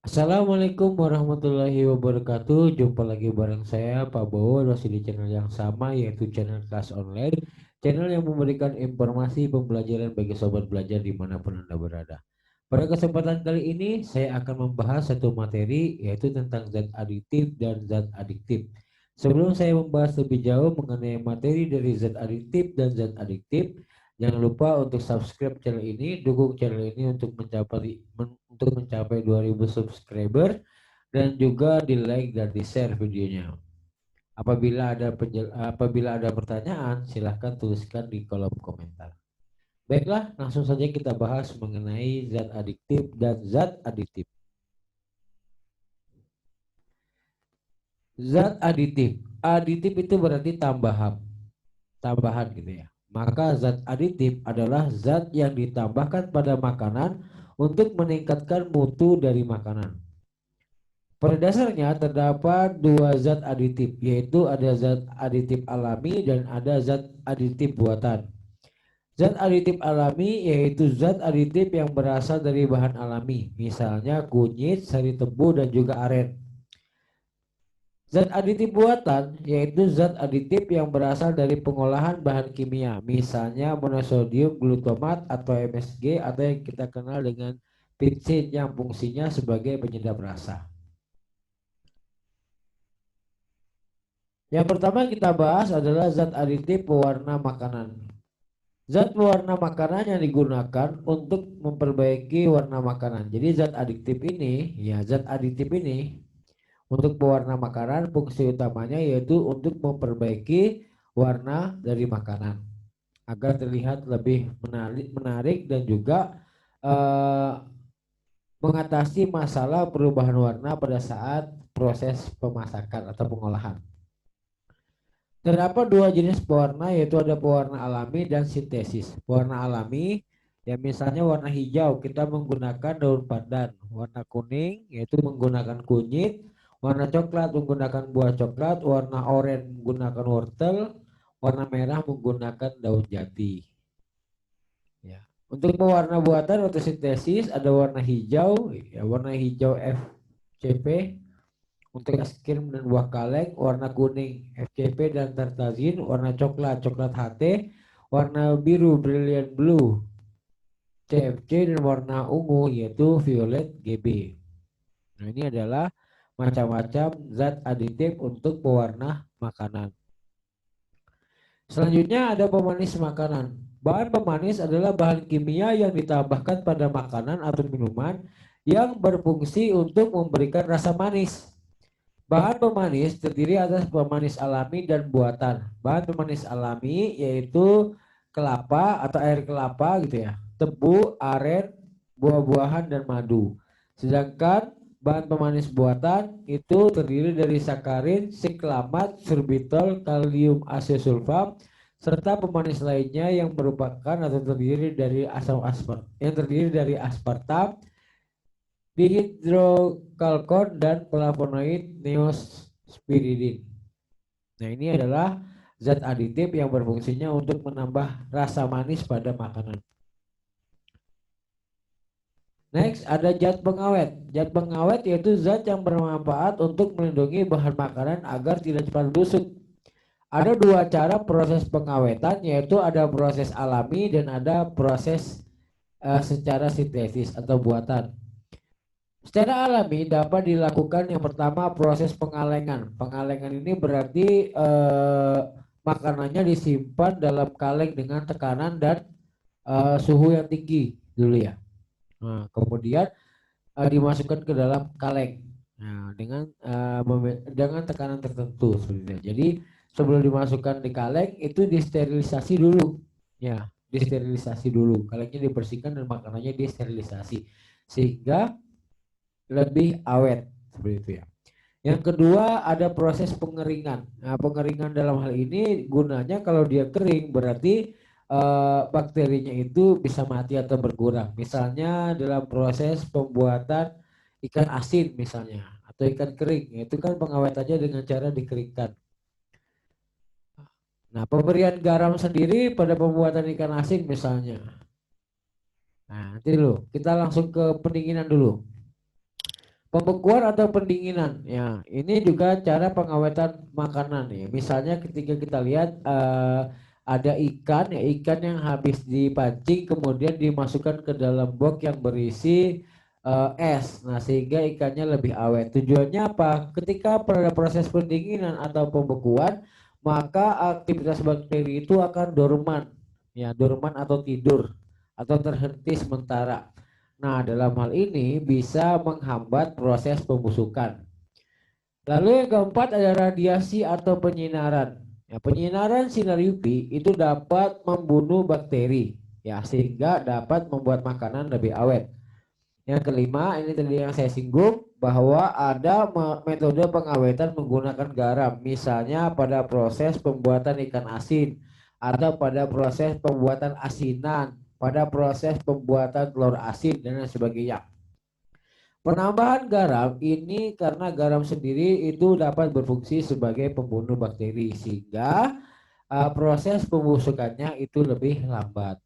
Assalamualaikum warahmatullahi wabarakatuh. Jumpa lagi bareng saya Pak Bowo masih di channel yang sama yaitu channel kelas online. Channel yang memberikan informasi pembelajaran bagi sobat belajar dimanapun Anda berada. Pada kesempatan kali ini saya akan membahas satu materi yaitu tentang zat aditif dan zat adiktif. Sebelum saya membahas lebih jauh mengenai materi dari zat aditif dan zat adiktif, jangan lupa untuk subscribe channel ini, dukung channel ini untuk mencapai 2000 subscriber dan juga di like dan di share videonya. Apabila ada pertanyaan, silahkan tuliskan di kolom komentar. Baiklah, langsung saja kita bahas mengenai zat adiktif dan zat aditif. Zat aditif, aditif itu berarti tambahan gitu ya. Maka zat aditif adalah zat yang ditambahkan pada makanan untuk meningkatkan mutu dari makanan. Pada dasarnya terdapat dua zat aditif, yaitu ada zat aditif alami dan ada zat aditif buatan. Zat aditif alami yaitu zat aditif yang berasal dari bahan alami, misalnya kunyit, sari tebu, dan juga aren. Zat aditif buatan yaitu zat aditif yang berasal dari pengolahan bahan kimia, misalnya monosodium glutamat atau MSG atau yang kita kenal dengan pepsin yang fungsinya sebagai penyedap rasa. Yang pertama kita bahas adalah zat aditif pewarna makanan. Zat pewarna makanan yang digunakan untuk memperbaiki warna makanan. Jadi zat aditif ini untuk pewarna makanan fungsi utamanya yaitu untuk memperbaiki warna dari makanan agar terlihat lebih menarik dan juga eh, mengatasi masalah perubahan warna pada saat proses pemasakan atau pengolahan. Terdapat dua jenis pewarna yaitu ada pewarna alami dan sintesis. Pewarna alami ya misalnya warna hijau kita menggunakan daun pandan, warna kuning yaitu menggunakan kunyit, warna coklat menggunakan buah coklat, warna oranye menggunakan wortel, warna merah menggunakan daun jati. Ya. Untuk pewarna buatan atau sintesis ada warna hijau, ya warna hijau FCP untuk es krim dan buah kaleng, warna kuning FCP dan tartazin, warna coklat coklat HT, warna biru brilliant blue CFC dan warna ungu yaitu violet GB. Nah, ini adalah macam-macam zat aditif untuk pewarna makanan. Selanjutnya ada pemanis makanan. Bahan pemanis adalah bahan kimia yang ditambahkan pada makanan atau minuman yang berfungsi untuk memberikan rasa manis. Bahan pemanis terdiri atas pemanis alami dan buatan. Bahan pemanis alami yaitu kelapa atau air kelapa gitu ya, tebu, aren, buah-buahan dan madu. Sedangkan bahan pemanis buatan itu terdiri dari sakarin, siklamat, sorbitol, kalium asesulfam, serta pemanis lainnya yang merupakan atau terdiri dari aspartam, dihidrokalkon dan flavonoid neosporidin. Nah, ini adalah zat aditif yang berfungsinya untuk menambah rasa manis pada makanan. Next, ada zat pengawet. Zat pengawet yaitu zat yang bermanfaat untuk melindungi bahan makanan agar tidak cepat busuk. Ada dua cara proses pengawetan, yaitu ada proses alami dan ada proses secara sintesis atau buatan. Secara alami dapat dilakukan yang pertama proses pengalengan. Pengalengan ini berarti makanannya disimpan dalam kaleng dengan tekanan dan suhu yang tinggi dulu ya. Nah, kemudian dimasukkan ke dalam kaleng. Nah, dengan tekanan tertentu sebenarnya. Jadi sebelum dimasukkan di kaleng itu disterilisasi dulu. Ya, disterilisasi dulu. Kalengnya dibersihkan dan makanannya disterilisasi sehingga lebih awet seperti itu ya. Yang kedua ada proses pengeringan. Nah, pengeringan dalam hal ini gunanya kalau dia kering berarti bakterinya itu bisa mati atau berkurang. Misalnya dalam proses pembuatan ikan asin misalnya atau ikan kering, itu kan pengawetannya dengan cara dikeringkan. Nah, pemberian garam sendiri pada pembuatan ikan asin misalnya. Nah, nanti dulu kita langsung ke pendinginan dulu. Pembekuan atau pendinginan, ya ini juga cara pengawetan makanan ya. Misalnya ketika kita lihat ada ikan, ya ikan yang habis dipancing kemudian dimasukkan ke dalam box yang berisi es. Nah sehingga ikannya lebih awet. Tujuannya apa? Ketika pada proses pendinginan atau pembekuan, maka aktivitas bakteri itu akan dorman, ya dorman atau tidur atau terhenti sementara. Nah, dalam hal ini bisa menghambat proses pembusukan. Lalu yang keempat ada radiasi atau penyinaran. Ya, penyinaran sinar UV itu dapat membunuh bakteri, ya sehingga dapat membuat makanan lebih awet. Yang kelima, ini tadi yang saya singgung bahwa ada metode pengawetan menggunakan garam, misalnya pada proses pembuatan ikan asin atau pada proses pembuatan asinan, pada proses pembuatan telur asin dan lain sebagainya. Penambahan garam ini karena garam sendiri itu dapat berfungsi sebagai pembunuh bakteri sehingga proses pembusukannya itu lebih lambat.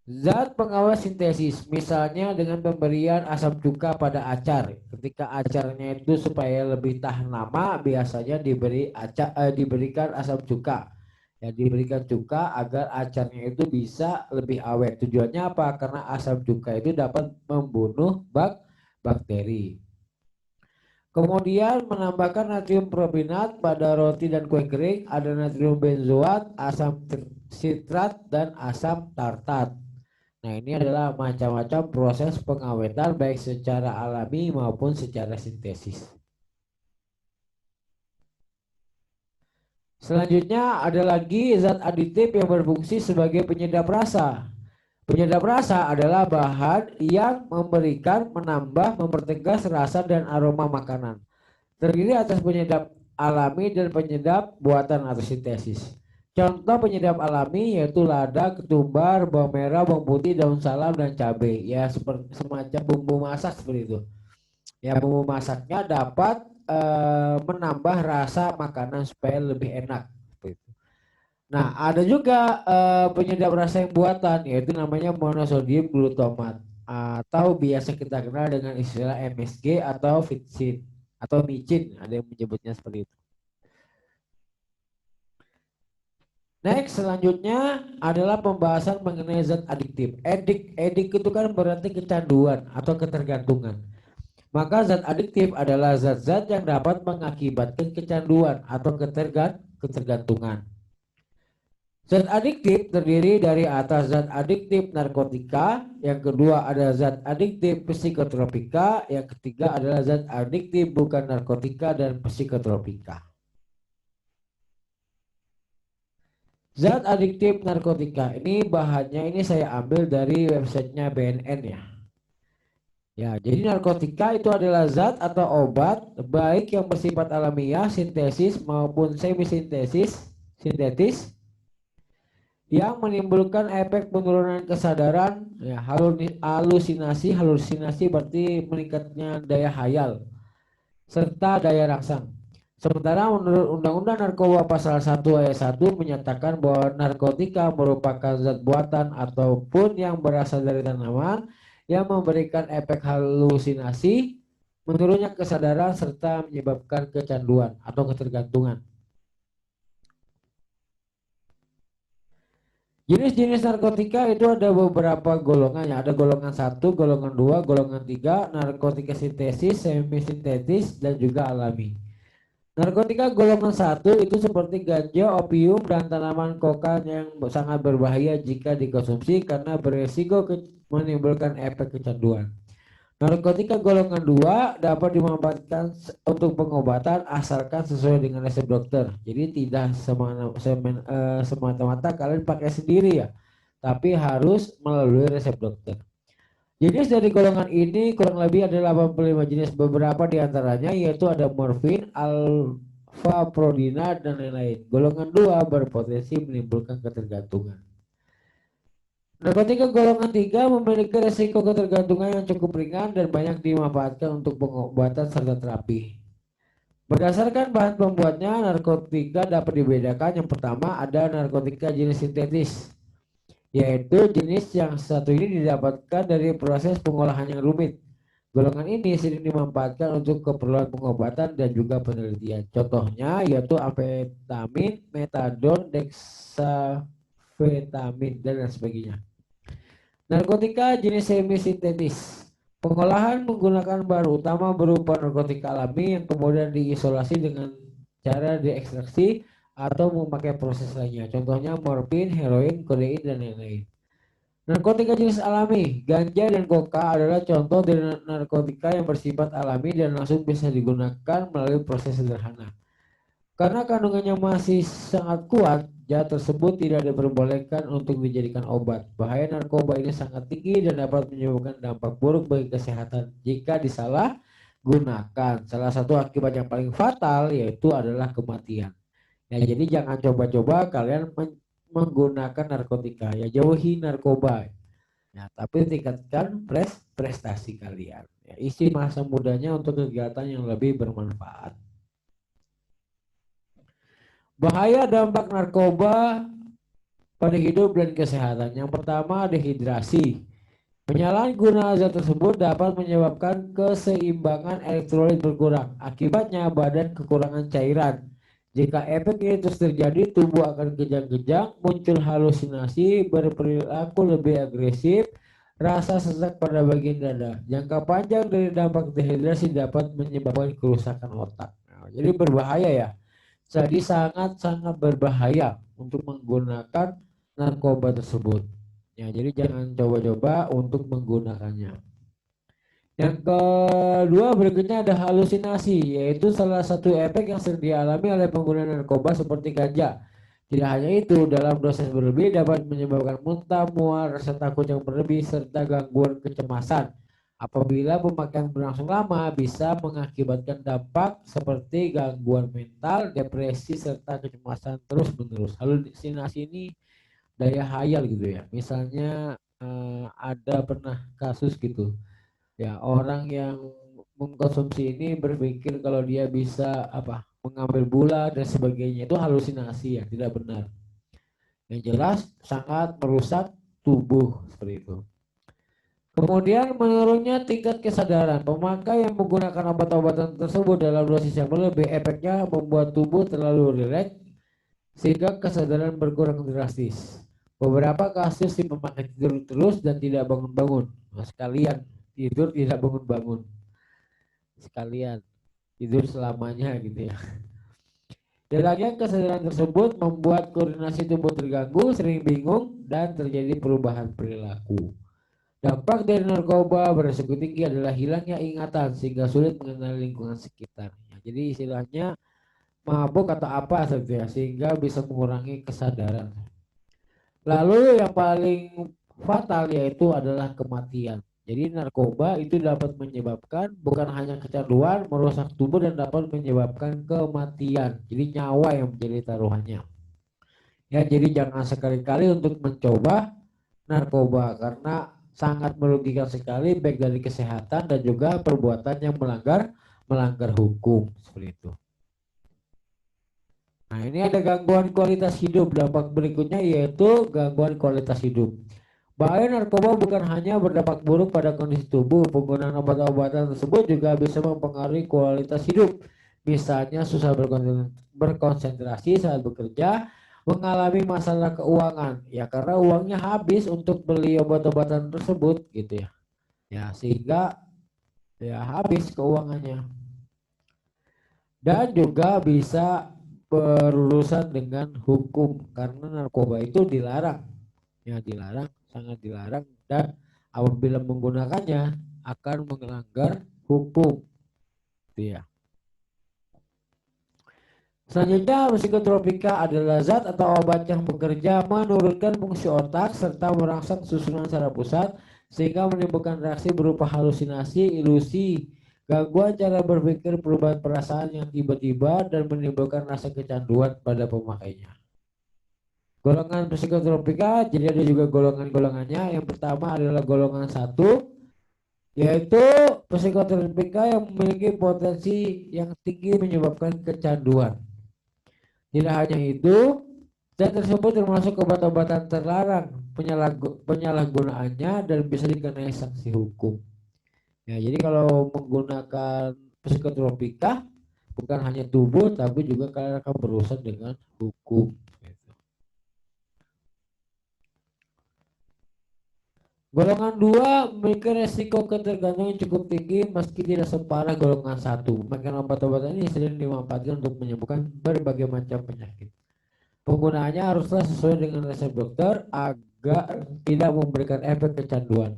Zat pengawet sintesis, misalnya dengan pemberian asam cuka pada acar. Ketika acarnya itu supaya lebih tahan lama, biasanya diberikan asam cuka. Ya, diberikan cuka agar acarnya itu bisa lebih awet. Tujuannya apa? Karena asam cuka itu dapat membunuh bakteri. Kemudian menambahkan natrium propionat pada roti dan kue kering, ada natrium benzoat, asam sitrat, dan asam tartat. Nah, ini adalah macam-macam proses pengawetan baik secara alami maupun secara sintesis. Selanjutnya ada lagi zat aditif yang berfungsi sebagai penyedap rasa. Penyedap rasa adalah bahan yang memberikan, menambah, mempertegas rasa dan aroma makanan. Terdiri atas penyedap alami dan penyedap buatan atau sintesis. Contoh penyedap alami yaitu lada, ketumbar, bawang merah, bawang putih, daun salam, dan cabai. Ya seperti semacam bumbu masak seperti itu. Ya bumbu masaknya dapat menambah rasa makanan supaya lebih enak. Nah ada juga penyedap rasa yang buatan yaitu namanya monosodium glutamat atau biasa kita kenal dengan istilah MSG atau vitsin atau micin, ada yang menyebutnya seperti itu. Next, selanjutnya adalah pembahasan mengenai zat adiktif. Edik itu kan berarti kecanduan atau ketergantungan. Maka zat adiktif adalah zat-zat yang dapat mengakibatkan kecanduan atau ketergantungan. Zat adiktif terdiri dari atas zat adiktif narkotika, yang kedua ada zat adiktif psikotropika, yang ketiga adalah zat adiktif bukan narkotika dan psikotropika. Zat adiktif narkotika ini bahannya ini saya ambil dari websitenya BNN ya. Ya, jadi narkotika itu adalah zat atau obat baik yang bersifat alamiah, sintesis maupun sintetis yang menimbulkan efek penurunan kesadaran, ya, halusinasi berarti meningkatnya daya hayal serta daya rangsang. Sementara menurut Undang-Undang Narkoba Pasal 1 Ayat 1 menyatakan bahwa narkotika merupakan zat buatan ataupun yang berasal dari tanaman yang memberikan efek halusinasi, menurunnya kesadaran serta menyebabkan kecanduan atau ketergantungan. Jenis-jenis narkotika itu ada beberapa golongannya. Ada golongan 1, golongan 2, golongan 3, narkotika sintesis, semi sintetis, dan juga alami. Narkotika golongan 1 itu seperti ganja, opium, dan tanaman kokain yang sangat berbahaya jika dikonsumsi karena beresiko menimbulkan efek kecanduan. Narkotika golongan 2 dapat dimanfaatkan untuk pengobatan asalkan sesuai dengan resep dokter. Jadi tidak semata-mata kalian pakai sendiri ya, tapi harus melalui resep dokter. Jenis dari golongan ini kurang lebih ada 85 jenis, beberapa diantaranya yaitu ada morfin, alfa-prodina, dan lain-lain. Golongan 2 berpotensi menimbulkan ketergantungan. Narkotika golongan 3 memiliki resiko ketergantungan yang cukup ringan dan banyak dimanfaatkan untuk pengobatan serta terapi. Berdasarkan bahan pembuatnya, narkotika dapat dibedakan. Yang pertama ada narkotika jenis sintetis, yaitu jenis yang satu ini didapatkan dari proses pengolahan yang rumit. Golongan ini sering dimanfaatkan untuk keperluan pengobatan dan juga penelitian. Contohnya yaitu amfetamin, metadon, dexamfetamin, dan lain sebagainya. Narkotika jenis semi-sintetis. Pengolahan menggunakan bahan utama berupa narkotika alami yang kemudian diisolasi dengan cara diekstraksi atau memakai proses lainnya. Contohnya morfin, heroin, kodein, dan lain-lain. Narkotika jenis alami, ganja dan koka adalah contoh dari narkotika yang bersifat alami dan langsung bisa digunakan melalui proses sederhana. Karena kandungannya masih sangat kuat, zat tersebut tidak diperbolehkan untuk dijadikan obat. Bahaya narkoba ini sangat tinggi dan dapat menyebabkan dampak buruk bagi kesehatan jika disalahgunakan. Salah satu akibat yang paling fatal yaitu adalah kematian. Ya, jadi jangan coba-coba kalian menggunakan narkotika. Ya, jauhi narkoba. Nah, tapi tingkatkan prestasi kalian. Ya, isi masa mudanya untuk kegiatan yang lebih bermanfaat. Bahaya dampak narkoba pada hidup dan kesehatan. Yang pertama, dehidrasi. Penyalahgunaan zat tersebut dapat menyebabkan keseimbangan elektrolit berkurang. Akibatnya badan kekurangan cairan. Jika efek ini terus terjadi, tubuh akan kejang-kejang, muncul halusinasi, berperilaku lebih agresif, rasa sesak pada bagian dada. Jangka panjang dari dampak dehidrasi dapat menyebabkan kerusakan otak. Nah, jadi berbahaya ya. Jadi sangat-sangat berbahaya untuk menggunakan narkoba tersebut. Ya, jadi jangan coba-coba untuk menggunakannya. Yang kedua berikutnya ada halusinasi, yaitu salah satu efek yang sering dialami oleh pengguna narkoba seperti ganja. Tidak hanya itu, dalam dosis berlebih dapat menyebabkan muntah, mual, rasa takut yang berlebih, serta gangguan kecemasan. Apabila pemakaian berlangsung lama, bisa mengakibatkan dampak seperti gangguan mental, depresi, serta kecemasan terus-menerus. Halusinasi ini daya hayal gitu ya. Misalnya ada pernah kasus gitu. Ya, orang yang mengkonsumsi ini berpikir kalau dia bisa mengambil bola dan sebagainya, itu halusinasi ya, tidak benar. Yang jelas sangat merusak tubuh seperti itu. Kemudian menurunnya tingkat kesadaran. Pemakai yang menggunakan obat-obatan tersebut dalam dosis yang berlebih, efeknya membuat tubuh terlalu rileks sehingga kesadaran berkurang drastis. Beberapa kasus si pemakai tidur terus dan tidak bangun-bangun. Nah, sekalian tidur tidak bangun-bangun. Sekalian tidur selamanya gitu ya. Hilangnya kesadaran tersebut membuat koordinasi tubuh terganggu, sering bingung, dan terjadi perubahan perilaku. Dampak dari narkoba beresiko tinggi adalah hilangnya ingatan sehingga sulit mengenali lingkungan sekitarnya. Jadi istilahnya mabuk atau apa saja sehingga bisa mengurangi kesadaran. Lalu yang paling fatal yaitu adalah kematian. Jadi narkoba itu dapat menyebabkan bukan hanya kecanduan, merusak tubuh dan dapat menyebabkan kematian. Jadi nyawa yang menjadi taruhannya. Ya, jadi jangan sekali-kali untuk mencoba narkoba karena sangat merugikan sekali baik dari kesehatan dan juga perbuatan yang melanggar hukum seperti itu. Nah, ini ada gangguan kualitas hidup. Dampak berikutnya yaitu gangguan kualitas hidup. Bahaya narkoba bukan hanya berdampak buruk pada kondisi tubuh, penggunaan obat-obatan tersebut juga bisa mempengaruhi kualitas hidup. Misalnya susah berkonsentrasi saat bekerja, mengalami masalah keuangan, ya karena uangnya habis untuk beli obat-obatan tersebut gitu ya. Ya sehingga ya habis keuangannya. Dan juga bisa berurusan dengan hukum karena narkoba itu dilarang. Ya dilarang, sangat dilarang, dan apabila menggunakannya akan melanggar hukum. Itu ya. Selanjutnya, psikotropika adalah zat atau obat yang bekerja menurunkan fungsi otak serta merangsang susunan saraf pusat sehingga menimbulkan reaksi berupa halusinasi, ilusi, gangguan cara berpikir, perubahan perasaan yang tiba-tiba dan menimbulkan rasa kecanduan pada pemakainya. Golongan psikotropika, jadi ada juga golongan-golongannya. Yang pertama adalah golongan 1, yaitu psikotropika yang memiliki potensi yang tinggi menyebabkan kecanduan. Tidak hanya itu, zat tersebut termasuk obat-obatan terlarang, penyalahgunaannya dan bisa dikenai sanksi hukum. Ya, jadi kalau menggunakan psikotropika bukan hanya tubuh tapi juga kalian akan berurusan dengan hukum. Golongan 2 memiliki resiko ketergantungan cukup tinggi meski tidak separah golongan 1. Maka obat-obatan ini sering dimanfaatkan untuk menyembuhkan berbagai macam penyakit. Penggunaannya haruslah sesuai dengan resep dokter agar tidak memberikan efek kecanduan.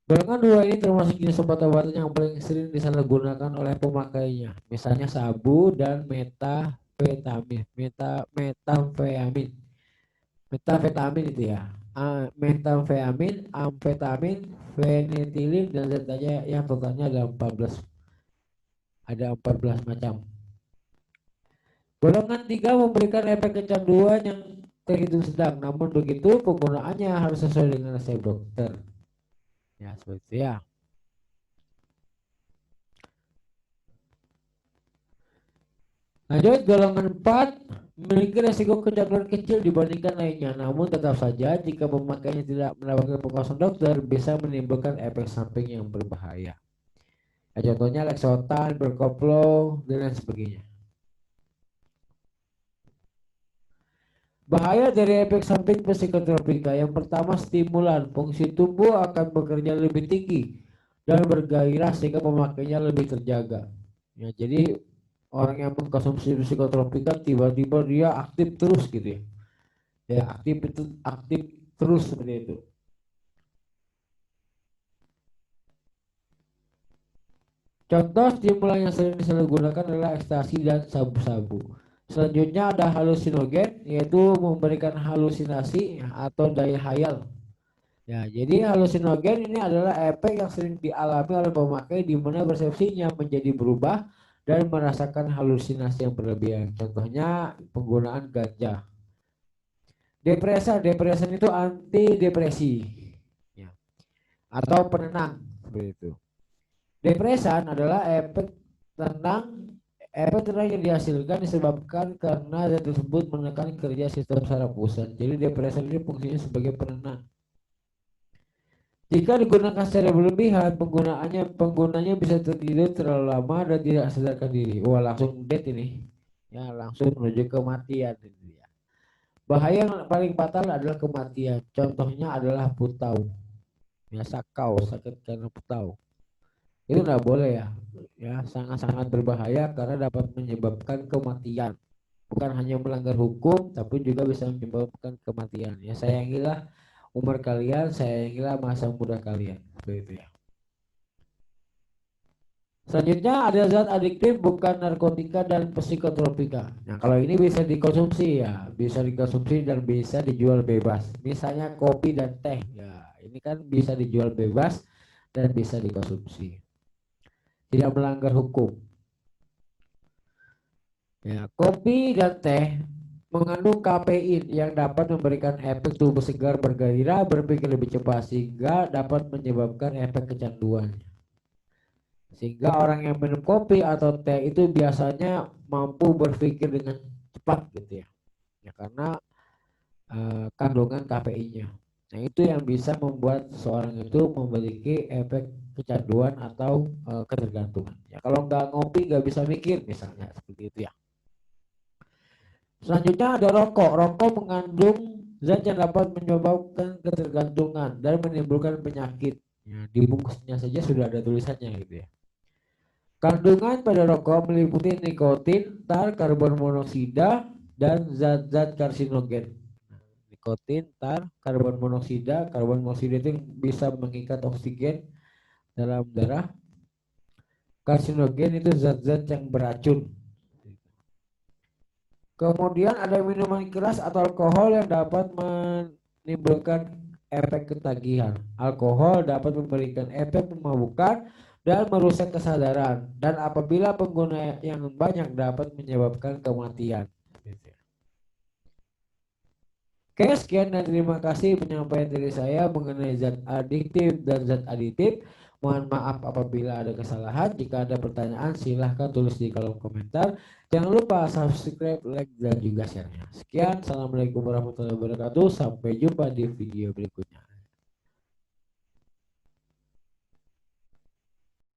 Golongan 2 ini termasuk jenis obat-obatan yang paling sering disalahgunakan oleh pemakainya. Misalnya sabu dan metafetamin. Metamfetamin. Metafetamin itu ya. Metamfetamin, amfetamin, fenetilin dan zat yang totalnya ada 14. Ada 14 macam. Golongan 3 memberikan efek kecanduan yang terhitung sedang. Namun begitu penggunaannya harus sesuai dengan resep dokter. Ya, seperti itu ya. Lanjut, golongan 4 memiliki resiko kecanduan kecil dibandingkan lainnya. Namun tetap saja jika pemakainya tidak mendapatkan pengawasan dokter bisa menimbulkan efek samping yang berbahaya. Ya, contohnya Lexotan, Berkoplo, dan lain sebagainya. Bahaya dari efek samping psikotropika. Yang pertama, stimulan. Fungsi tubuh akan bekerja lebih tinggi dan bergairah sehingga pemakainya lebih terjaga. Ya, jadi orang yang mengkonsumsi psikotropika tiba-tiba dia aktif terus gitu ya. Ya, aktif terus seperti itu. Contoh stimulan yang sering disalahgunakan adalah ekstasi dan sabu-sabu. Selanjutnya ada halusinogen, yaitu memberikan halusinasi atau daya hayal. Ya, jadi halusinogen ini adalah efek yang sering dialami oleh pemakai di mana persepsinya menjadi berubah dan merasakan halusinasi yang berlebihan. Contohnya penggunaan ganja. Depresan itu antidepresi, ya, atau penenang seperti itu. Depresan adalah efek tenang yang dihasilkan disebabkan karena zat tersebut menekan kerja sistem saraf pusat. Jadi depresan ini fungsinya sebagai penenang. Jika digunakan secara berlebihan, penggunanya bisa tertidur terlalu lama dan tidak sadarkan diri. Wah, langsung dead ini. Ya, langsung menuju kematian ini ya. Bahaya yang paling fatal adalah kematian. Contohnya adalah putau. Ya, sakit karena putau. Itu tidak boleh ya. Ya, sangat-sangat berbahaya karena dapat menyebabkan kematian. Bukan hanya melanggar hukum, tapi juga bisa menyebabkan kematian. Ya, sayangilah umur kalian, sayangilah masa muda kalian. Seperti itu ya. Selanjutnya ada zat adiktif bukan narkotika dan psikotropika. Nah, kalau ini bisa dikonsumsi ya, bisa dikonsumsi dan bisa dijual bebas. Misalnya kopi dan teh. Ya, ini kan bisa dijual bebas dan bisa dikonsumsi. Tidak melanggar hukum. Ya, kopi dan teh mengandung kafein yang dapat memberikan efek tubuh segar, bergairah, berpikir lebih cepat sehingga dapat menyebabkan efek kecanduan. Sehingga orang yang minum kopi atau teh itu biasanya mampu berpikir dengan cepat gitu ya. Ya karena kandungan kafeinnya. Nah, itu yang bisa membuat seorang itu memiliki efek kecanduan atau ketergantungan. Ya kalau nggak ngopi nggak bisa mikir misalnya seperti itu ya. Selanjutnya ada rokok. Rokok mengandung zat yang dapat menyebabkan ketergantungan dan menimbulkan penyakit. Ya, di bungkusnya saja sudah ada tulisannya gitu ya. Kandungan pada rokok meliputi nikotin, tar, karbon monoksida, dan zat-zat karsinogen. Nikotin, tar, karbon monoksida itu bisa mengikat oksigen dalam darah. Karsinogen itu zat-zat yang beracun. Kemudian ada minuman keras atau alkohol yang dapat menimbulkan efek ketagihan. Alkohol dapat memberikan efek memabukkan dan merusak kesadaran. Dan apabila pengguna yang banyak dapat menyebabkan kematian. Oke, sekian dan terima kasih penyampaian dari saya mengenai zat adiktif dan zat aditif. Mohon maaf apabila ada kesalahan. Jika ada pertanyaan silahkan tulis di kolom komentar. Jangan lupa subscribe, like, dan juga share-nya. Sekian, assalamualaikum warahmatullahi wabarakatuh. Sampai jumpa di video berikutnya.